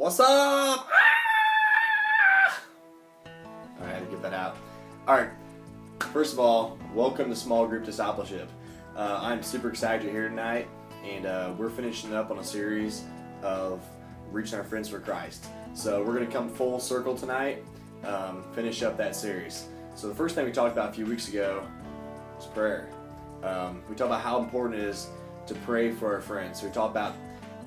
What's up? I had to get that out. Alright, first of all, welcome to Small Group Discipleship. I'm super excited you're here tonight, and we're finishing up on a series of reaching our friends for Christ. So we're going to come full circle tonight, finish up that series. So the first thing we talked about a few weeks ago was prayer. We talked about how important it is to pray for our friends. So we talked about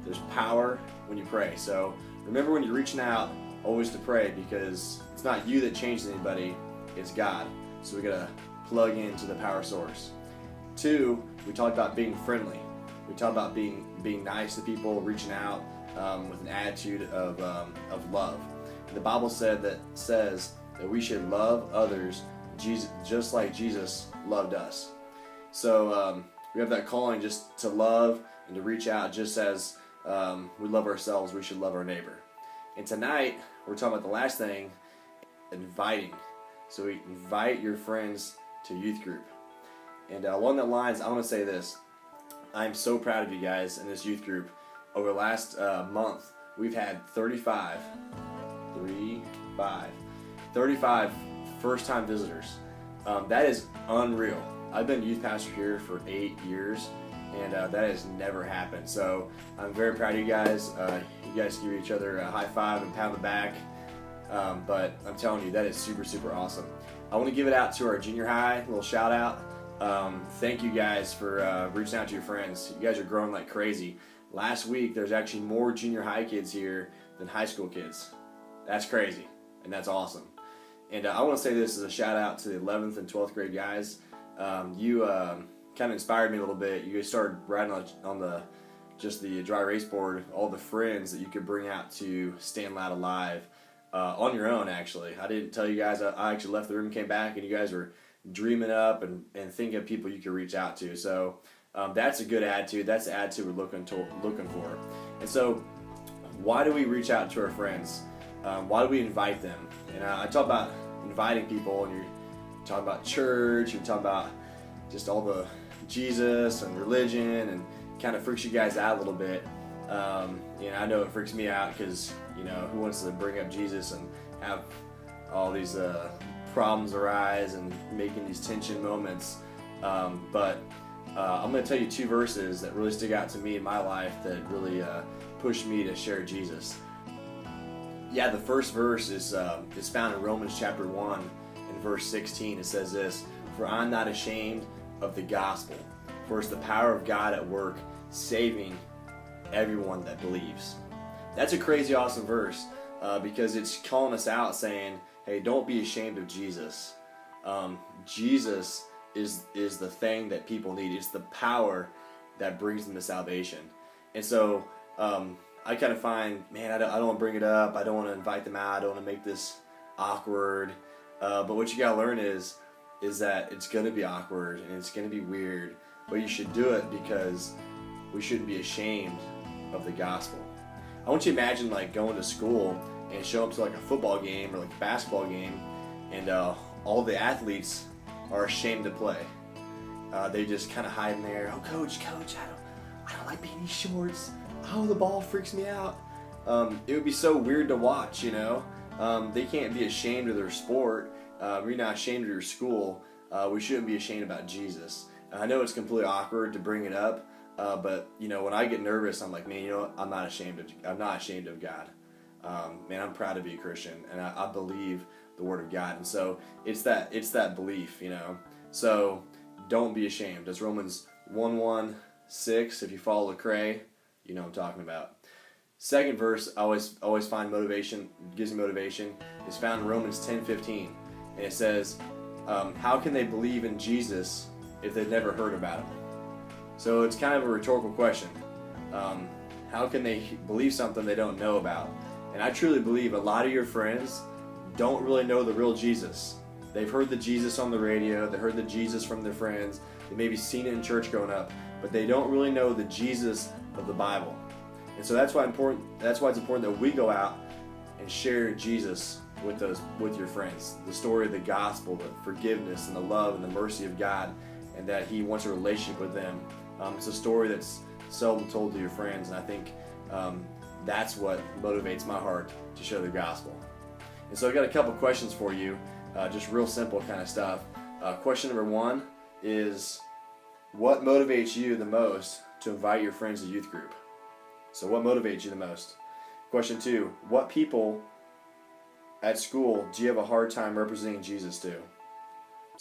there's power when you pray. So remember when you're reaching out, always to pray, because it's not you that changes anybody, it's God. So we gotta plug into the power source. 2, we talked about being friendly. We talked about being nice to people, reaching out with an attitude of love. And the Bible says that we should love others just like Jesus loved us. So we have that calling just to love and to reach out, just as we love ourselves, we should love our neighbor. And tonight, we're talking about the last thing, inviting. So we invite your friends to youth group. And along that lines, I want to say this. I'm so proud of you guys in this youth group. Over the last month, we've had 35 first-time visitors. That is unreal. I've been youth pastor here for 8 years, and that has never happened. So I'm very proud of you guys. You guys give each other a high five and pound the back. But I'm telling you, that is super, super awesome. I want to give it out to our junior high, a little shout out. Thank you guys for reaching out to your friends. You guys are growing like crazy. Last week, there's actually more junior high kids here than high school kids. That's crazy, and that's awesome. And I want to say this as a shout out to the 11th and 12th grade guys. You kind of inspired me a little bit. You guys started writing on the dry erase board all the friends that you could bring out to Stand Loud Alive on your own. Actually, I didn't tell you guys. I actually left the room, came back, and you guys were dreaming up and thinking of people you could reach out to. So that's a good attitude. That's the attitude we're looking for. And so, why do we reach out to our friends? Why do we invite them? And I talk about inviting people, and you're talking about church. You're talking about just all the Jesus and religion, and kind of freaks you guys out a little bit. I know it freaks me out because, who wants to bring up Jesus and have all these problems arise and making these tension moments. But I'm going to tell you 2 verses that really stick out to me in my life that really pushed me to share Jesus. Yeah, the first verse is found in Romans chapter 1 and verse 16. It says this: "For I'm not ashamed of the gospel, for it's the power of God at work, saving everyone that believes." That's a crazy awesome verse because it's calling us out, saying, hey, don't be ashamed of Jesus. Jesus is the thing that people need. It's the power that brings them to salvation. And so I kind of find, man, I don't want to bring it up. I don't want to invite them out. I don't want to make this awkward. But what you got to learn is that it's going to be awkward and it's going to be weird. But you should do it because we shouldn't be ashamed of the gospel. I want you to imagine like going to school and show up to like a football game or like a basketball game, and all the athletes are ashamed to play. They just kind of hide in there. Oh, coach, I don't like being these shorts. Oh, the ball freaks me out. It would be so weird to watch, They can't be ashamed of their sport. We're not ashamed of your school. We shouldn't be ashamed about Jesus. I know it's completely awkward to bring it up, but when I get nervous, I'm like, man, I'm not ashamed of God. Man, I'm proud to be a Christian, and I believe the Word of God, and so it's that belief, So don't be ashamed. That's Romans 1:1-6. If you follow Lecrae, you know what I'm talking about. Second verse, I always find motivation, gives me motivation, is found in Romans 10:15, and it says, "How can they believe in Jesus if they've never heard about him?" So it's kind of a rhetorical question. How can they believe something they don't know about? And I truly believe a lot of your friends don't really know the real Jesus. They've heard the Jesus on the radio, they heard the Jesus from their friends, they maybe seen it in church growing up, but they don't really know the Jesus of the Bible. And so that's why it's important that we go out and share Jesus with your friends. The story of the gospel, the forgiveness and the love and the mercy of God, and that He wants a relationship with them. It's a story that's seldom told to your friends, and I think that's what motivates my heart to share the gospel. And so I've got a couple questions for you, just real simple kind of stuff. Question number one is, what motivates you the most to invite your friends to youth group? So what motivates you the most? Question two, what people at school do you have a hard time representing Jesus to?